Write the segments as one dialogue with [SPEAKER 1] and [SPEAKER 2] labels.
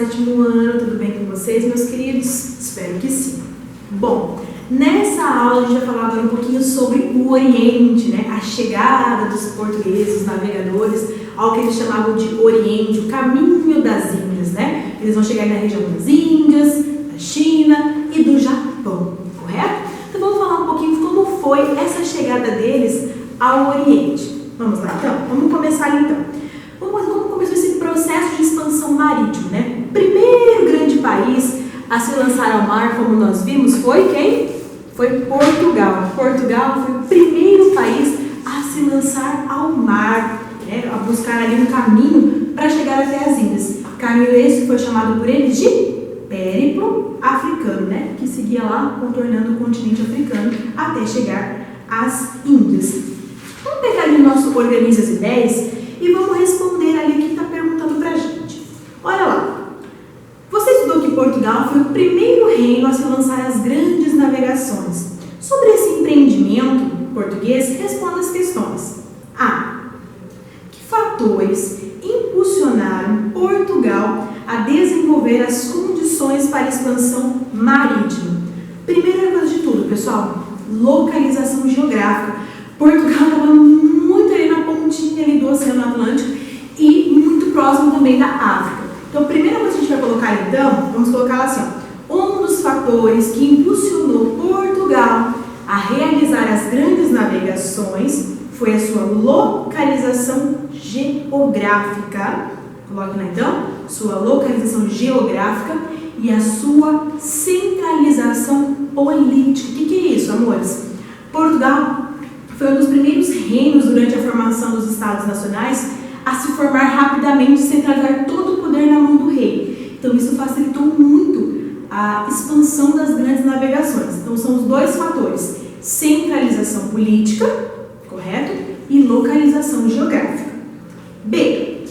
[SPEAKER 1] sétimo ano, tudo bem com vocês, meus queridos? Espero que sim. Bom, nessa aula a gente vai falar agora um pouquinho sobre o Oriente, né? A chegada dos portugueses, os navegadores, ao que eles chamavam de Oriente, o caminho das Índias, né? Eles vão chegar na região das Índias, da China e do Japão, correto? Então vamos falar um pouquinho de como foi essa chegada deles ao Oriente. Vamos lá então? Vamos começar então. Como começou esse processo de expansão marítima, né? O primeiro grande país a se lançar ao mar, como nós vimos, foi quem? Foi Portugal. Portugal foi o primeiro país a se lançar ao mar, né? A buscar ali um caminho para chegar até as Índias. Caminho esse que foi chamado por eles de périplo africano, né? Que seguia lá, contornando o continente africano até chegar às Índias. Vamos pegar ali o nosso Organiza as Ideias e vamos responder ali o que está perguntando para a gente. Olha lá. Você estudou que Portugal foi o primeiro reino a se lançar às grandes navegações. Sobre esse empreendimento português, responda as questões. A. Que fatores impulsionaram Portugal a desenvolver as condições para a expansão marítima? Primeira coisa de tudo, pessoal, localização geográfica. Portugal estava muito ali na pontinha ali do Oceano Atlântico e muito próximo também da África. Então, a primeira coisa que a gente vai colocar, então, vamos colocar assim, ó. Um dos fatores que impulsionou Portugal a realizar as grandes navegações foi a sua localização geográfica. Coloque lá, então, sua localização geográfica e a sua centralização política. O que é isso, amores? Portugal foi um dos primeiros reinos durante a formação dos Estados Nacionais a se formar rapidamente e centralizar todo o poder na mão do rei. Então isso facilitou muito a expansão das grandes navegações. Então são os dois fatores, centralização política, correto? E localização geográfica. B.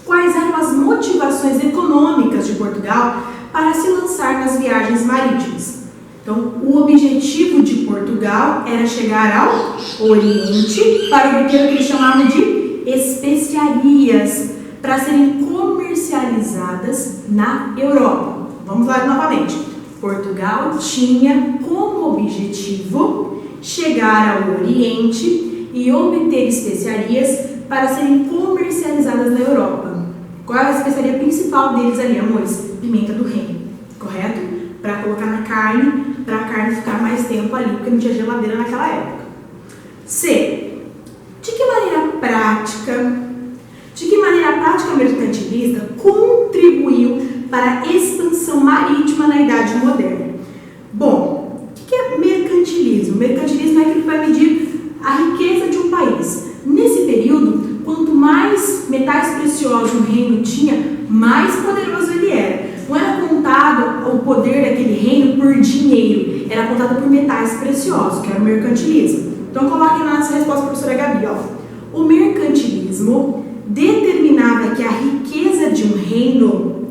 [SPEAKER 1] Quais eram as motivações econômicas de Portugal para se lançar nas viagens marítimas? Então, o objetivo de Portugal era chegar ao Oriente para obter o que eles chamavam de especiarias, para serem comercializadas na Europa. Vamos lá novamente. Portugal tinha como objetivo chegar ao Oriente e obter especiarias para serem comercializadas na Europa. Qual é a especiaria principal deles ali, amores? Pimenta do reino, correto? Para colocar na carne, para a carne ficar mais tempo ali, porque não tinha geladeira naquela época. C. De que maneira a prática mercantilista contribuiu para a expansão marítima na Idade Moderna? Bom, o que é mercantilismo? Mercantilismo é aquilo que vai medir a riqueza de um país. Nesse período, quanto mais metais preciosos um reino tinha, mais poderoso ele era. Não era contado o poder daquele reino por dinheiro, era contado por metais preciosos, que era o mercantilismo. Então coloquem lá essa resposta, professora Gabi. Ó. O mercantilismo determinava que a riqueza de um reino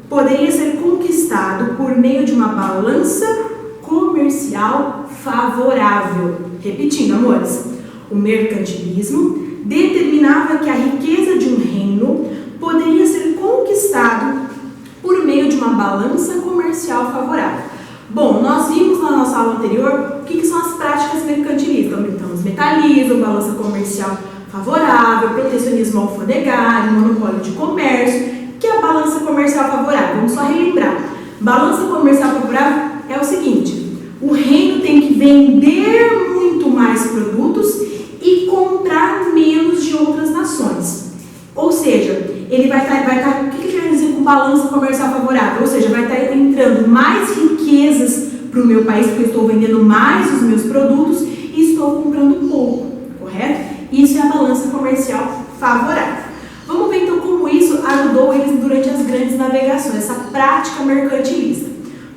[SPEAKER 1] poderia ser conquistado por meio de uma balança comercial favorável. Repetindo, amores. O mercantilismo determinava que a riqueza de um reino poderia ser conquistado por meio de uma balança comercial favorável. Bom, nós vimos na nossa aula anterior o que são as práticas mercantilistas. Então, metalismo, balança comercial favorável, protecionismo alfandegário, monopólio de comércio, que é a balança comercial favorável. Vamos só relembrar. Balança comercial favorável é o seguinte: o reino tem que vender muito mais produtos e comprar menos de outras nações. Ou seja, ele vai estar, o que quer dizer com balança comercial favorável? Ou seja, vai estar entrando mais riquezas para o meu país, porque eu estou vendendo mais os meus produtos e estou comprando pouco, correto? Isso é a balança comercial favorável. Vamos ver então como isso ajudou eles durante as grandes navegações, essa prática mercantilista.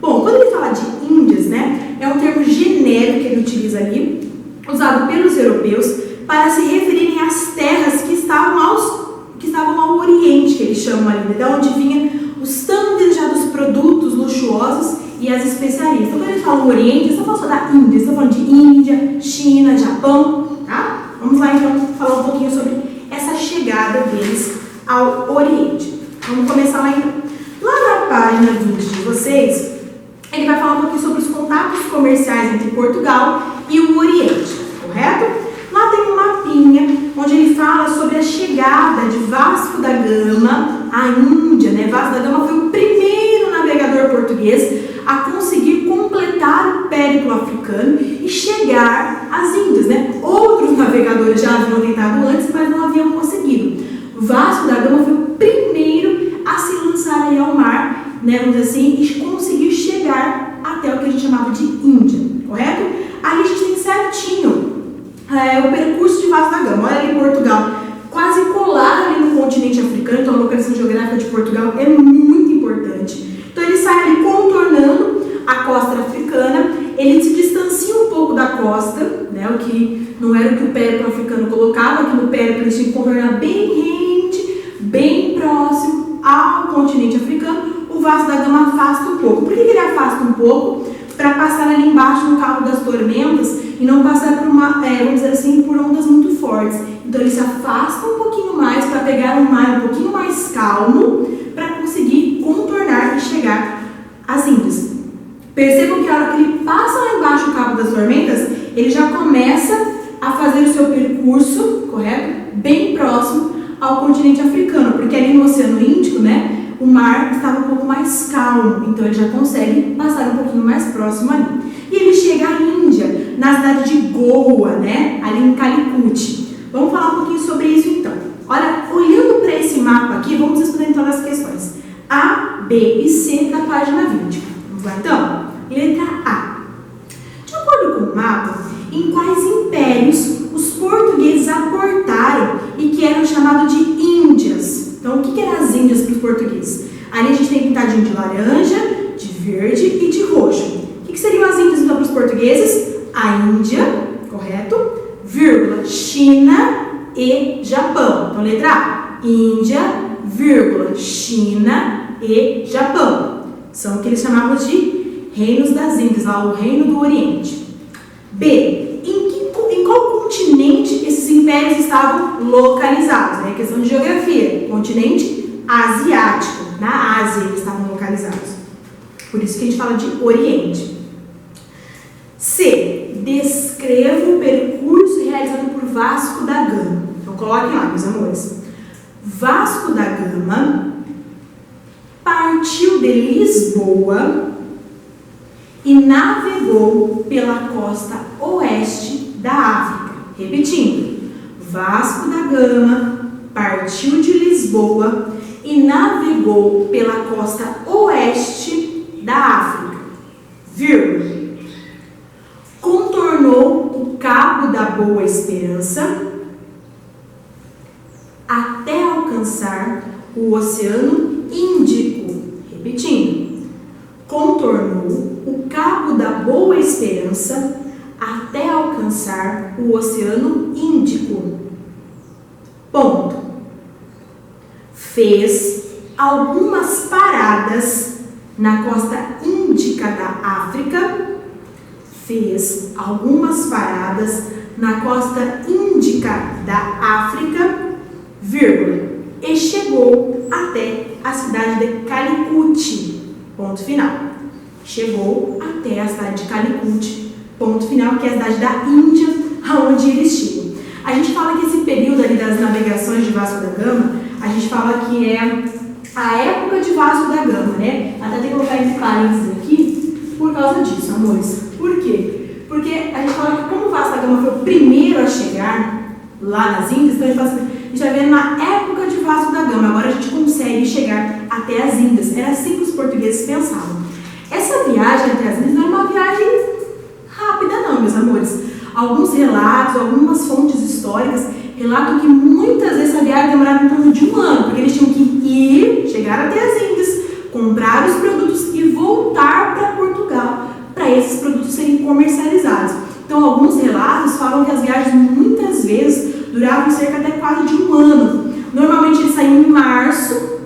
[SPEAKER 1] Bom, quando ele fala de Índias, né, é um termo genérico que ele utiliza ali, usado pelos europeus para se referirem às terras que estavam ao Oriente, que eles chamam ali, de onde vinham os tão desejados produtos luxuosos e as especiarias. Então, quando eles falam Oriente, eles estão falando só da Índia, eles estão falando de Índia, China, Japão, tá? Vamos lá, então, falar um pouquinho sobre essa chegada deles ao Oriente. Vamos começar lá, então. Lá página 20 de vocês, ele vai falar um pouquinho sobre os contatos comerciais entre Portugal e o Oriente, correto? Lá tem um mapinha onde ele fala sobre a chegada de Vasco da Gama à Índia, né? Vasco da Gama foi o primeiro navegador português a conseguir completar o périplo africano e chegar às Índias, né? Outros navegadores já haviam tentado antes, mas não haviam conseguido. Vasco da Gama foi o primeiro a se lançar aí ao mar, né, vamos dizer assim, e conseguir chegar até o que a gente chamava de Índia, correto? Aí a gente tem certinho o percurso de Vasco da Gama. Olha ali Portugal, quase colado ali no continente africano, então a localização geográfica de Portugal é muito importante. Então ele sai ali contornando a costa africana, ele se distancia um pouco da costa, né, o que não era o que o périplo africano colocava, que no périplo eles tinham que contornar bem rente, bem próximo ao continente africano. O Vasco da Gama afasta um pouco. Por que ele afasta um pouco? Para passar ali embaixo no Cabo das Tormentas e não passar por vamos dizer assim, por ondas muito fortes. Então ele se afasta um pouquinho mais para pegar um mar um pouquinho mais calmo para conseguir contornar e chegar às Índias. Percebam que a hora que ele passa lá embaixo no Cabo das Tormentas, ele já começa a fazer o seu percurso, correto? Bem próximo ao continente africano, porque ali no Oceano Índico, né, o mar estava um pouco mais calmo, então ele já consegue passar um pouquinho mais próximo ali. E ele chega à Índia, na cidade de Goa, né, ali em Calicut. Vamos falar um pouquinho sobre isso então. Olha, olhando para esse mapa aqui, vamos responder então as questões A, B e C da página 20. Vamos lá então? Letra A. De acordo com o mapa, em quais impérios os portugueses aportaram e que eram chamados de Índias? Então, o que eram as Índias para os portugueses? Ali a gente tem pintadinho de laranja, de verde e de roxo. O que seriam as Índias então para os portugueses? A Índia, correto? Vírgula, China e Japão. Então, letra A. Índia, vírgula, China e Japão. São o que eles chamavam de reinos das Índias, lá o reino do Oriente. B. Em qual continente esses impérios estavam localizados? É questão de geografia. Continente asiático. Na Ásia eles estavam localizados. Por isso que a gente fala de Oriente. C. Descreva o percurso realizado por Vasco da Gama. Então coloquem lá, meus amores. Vasco da Gama partiu de Lisboa e navegou pela costa oeste da África. Repetindo, Vasco da Gama partiu de Lisboa e navegou pela costa oeste da África, vírgula. Contornou o Cabo da Boa Esperança até alcançar o Oceano Índico. Repetindo, contornou o Cabo da Boa Esperança até alcançar o Oceano Índico. Ponto. Fez algumas paradas na costa índica da África. Fez algumas paradas na costa índica da África, vírgula, e chegou até a cidade de Calicut. Ponto final. Chegou até a cidade de Calicut, ponto final, que é a cidade da Índia, aonde eles chegam. A gente fala que esse período ali das navegações de Vasco da Gama, a gente fala que é a época de Vasco da Gama, né? Até tem que colocar entre parênteses aqui, por causa disso, amores. Por quê? Porque a gente fala que como Vasco da Gama foi o primeiro a chegar lá nas Índias, então a gente vai vendo na época de Vasco da Gama, agora a gente consegue chegar até as Índias. Era assim que os portugueses pensavam. Essa viagem até as Índias não é uma viagem rápida não, meus amores. Alguns relatos, algumas fontes históricas relatam que muitas vezes essa viagem demorava em torno de um ano, porque eles tinham que ir, chegar até as Índias, comprar os produtos e voltar para Portugal, para esses produtos serem comercializados. Então, alguns relatos falam que as viagens muitas vezes duravam cerca até quase de um ano. Normalmente eles saíam em março,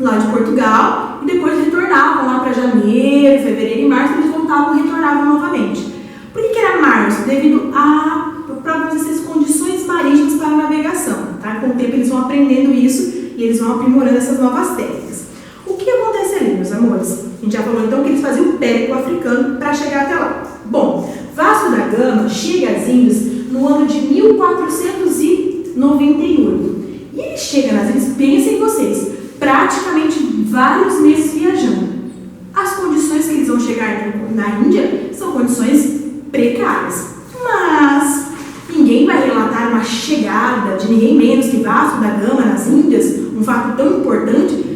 [SPEAKER 1] lá de Portugal, e depois retornavam lá para janeiro, fevereiro e março, eles voltavam e retornavam novamente. Por que era março? Devido a essas condições marítimas para a navegação. Tá? Com o tempo eles vão aprendendo isso e eles vão aprimorando essas novas técnicas. O que acontece ali, meus amigos? amores? A gente já falou então que eles faziam o périplo africano para chegar até lá. Bom, Vasco da Gama chega às Índias no ano de 1498. E ele chega nas Índias, pensem vocês, praticamente vários meses viajando. As condições que eles vão chegar na Índia são condições precárias. Mas ninguém vai relatar uma chegada de ninguém menos que Vasco da Gama nas Índias, um fato tão importante,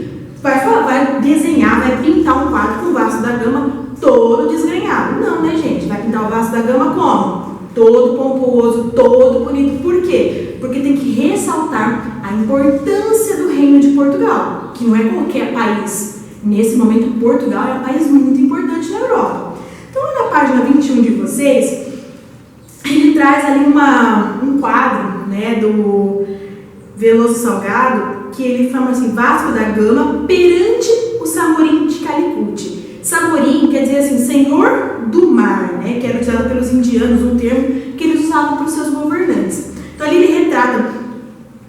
[SPEAKER 1] vai desenhar, vai pintar um quadro com o Vasco da Gama todo desgrenhado. Não, né, gente? Vai pintar o Vasco da Gama como? Todo pomposo, todo bonito. Por quê? Porque tem que ressaltar a importância do Reino de Portugal, que não é qualquer país. Nesse momento, Portugal é um país muito importante na Europa. Então, na página 21 de vocês, ele traz ali um quadro, né, do Veloso Salgado, que ele fala assim, Vasco da Gama perante o Samorim de Calicut. Samorim quer dizer assim, senhor do mar, né, que era usado pelos indianos, um termo que eles usavam para os seus governantes. Então ali ele retrata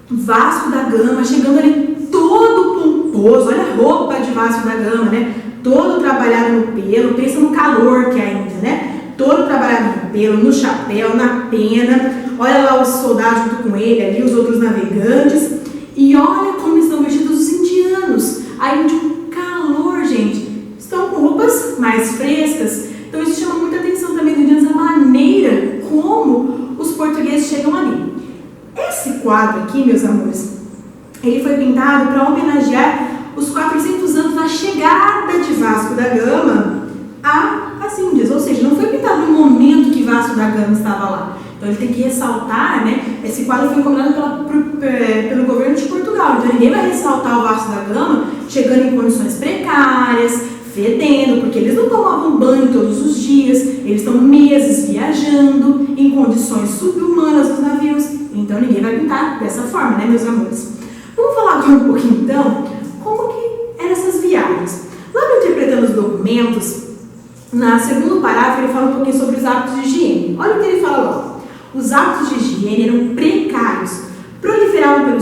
[SPEAKER 1] Vasco da Gama chegando ali todo pomposo, olha a roupa de Vasco da Gama, né, todo trabalhado no pelo, pensa no calor que é ainda, né, todo trabalhado no pelo, no chapéu, na pena, olha lá os soldados junto com ele ali, os outros navegantes, e olha como estão vestidos os indianos, aí de um calor, gente, estão com roupas mais frescas. Então isso chama muita atenção também dos indianos, a maneira como os portugueses chegam ali. Esse quadro aqui, meus amores, ele foi pintado para homenagear os 400 anos da chegada de Vasco da Gama às Índias, ou seja, não foi pintado no momento que Vasco da Gama estava lá. Então ele tem que ressaltar, né? Esse quadro foi encomendado pelo governo de Portugal, então ninguém vai ressaltar o Vasco da Gama chegando em condições precárias, fedendo, porque eles não tomavam banho todos os dias, eles estão meses viajando em condições subhumanas nos navios, então ninguém vai pintar dessa forma, né, meus amores? Vamos falar agora um pouquinho, então, como que eram essas viagens. Lá no Interpretando os Documentos, no segundo parágrafo, ele fala um pouquinho sobre os hábitos de higiene. Olha o que ele fala lá. Os hábitos de higiene eram precários, proliferavam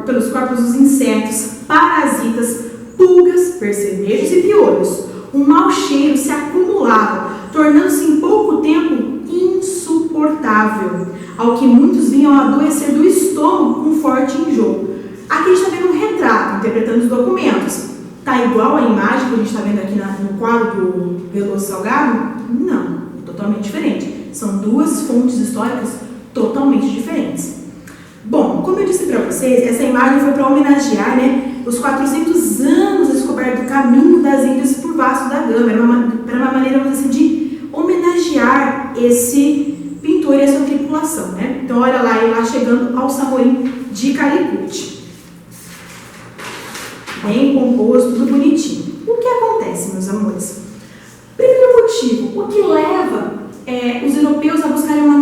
[SPEAKER 1] pelos corpos os insetos, parasitas, pulgas, percevejos e piolhos. Um mau cheiro se acumulava, tornando-se em pouco tempo insuportável, ao que muitos vinham a adoecer do estômago com forte enjoo. Aqui a gente está vendo um retrato, interpretando os documentos. Está igual a imagem que a gente está vendo aqui no quadro do Veloso Salgado? Não, totalmente diferente. São duas fontes históricas totalmente diferentes. Bom, como eu disse para vocês, essa imagem foi para homenagear, né, os 400 anos da descoberta do caminho das Índias por Vasco da Gama. Era uma maneira, vamos dizer assim, de homenagear esse pintor e a sua tripulação, né? Então, olha lá, ele lá chegando ao Samorim de Calicut. Bem composto, tudo bonitinho. O que acontece, meus amores? Primeiro motivo, o que leva os europeus a buscarem uma